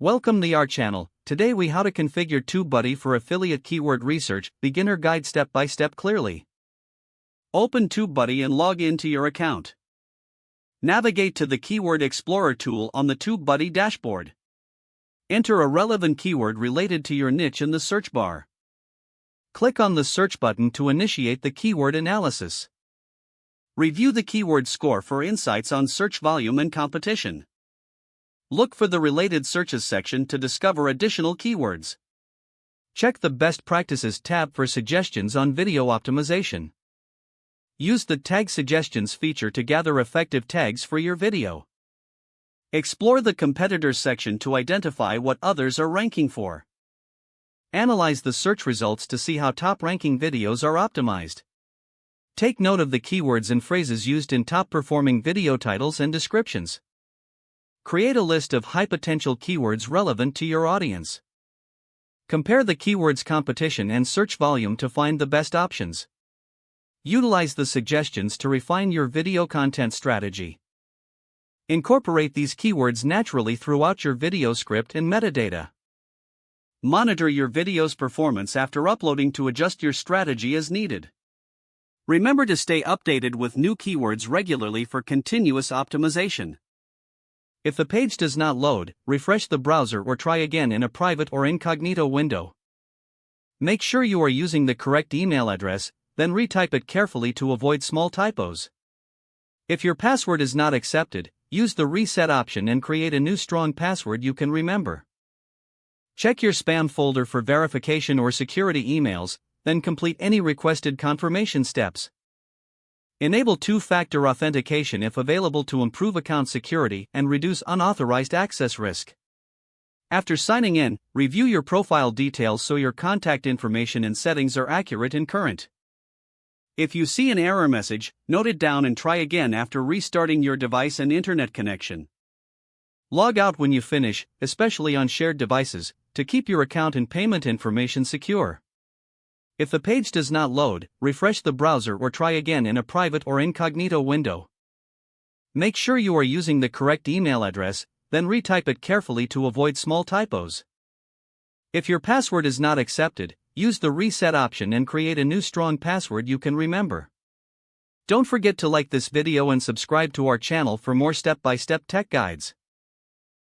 Welcome to our channel. Today we how to configure TubeBuddy for affiliate keyword research, beginner guide step by step clearly. Open TubeBuddy and log into your account. Navigate to the Keyword Explorer tool on the TubeBuddy dashboard. Enter a relevant keyword related to your niche in the search bar. Click on the search button to initiate the keyword analysis. Review the keyword score for insights on search volume and competition. Look for the Related Searches section to discover additional keywords. Check the Best Practices tab for suggestions on video optimization. Use the Tag Suggestions feature to gather effective tags for your video. Explore the Competitors section to identify what others are ranking for. Analyze the search results to see how top-ranking videos are optimized. Take note of the keywords and phrases used in top-performing video titles and descriptions. Create a list of high-potential keywords relevant to your audience. Compare the keywords' competition and search volume to find the best options. Utilize the suggestions to refine your video content strategy. Incorporate these keywords naturally throughout your video script and metadata. Monitor your video's performance after uploading to adjust your strategy as needed. Remember to stay updated with new keywords regularly for continuous optimization. If the page does not load, refresh the browser or try again in a private or incognito window. Make sure you are using the correct email address, then retype it carefully to avoid small typos. If your password is not accepted, use the reset option and create a new strong password you can remember. Check your spam folder for verification or security emails, then complete any requested confirmation steps. Enable two-factor authentication if available to improve account security and reduce unauthorized access risk. After signing in, review your profile details so your contact information and settings are accurate and current. If you see an error message, note it down and try again after restarting your device and internet connection. Log out when you finish, especially on shared devices, to keep your account and payment information secure. If the page does not load, refresh the browser or try again in a private or incognito window. Make sure you are using the correct email address, then retype it carefully to avoid small typos. If your password is not accepted, use the reset option and create a new strong password you can remember. Don't forget to like this video and subscribe to our channel for more step-by-step tech guides.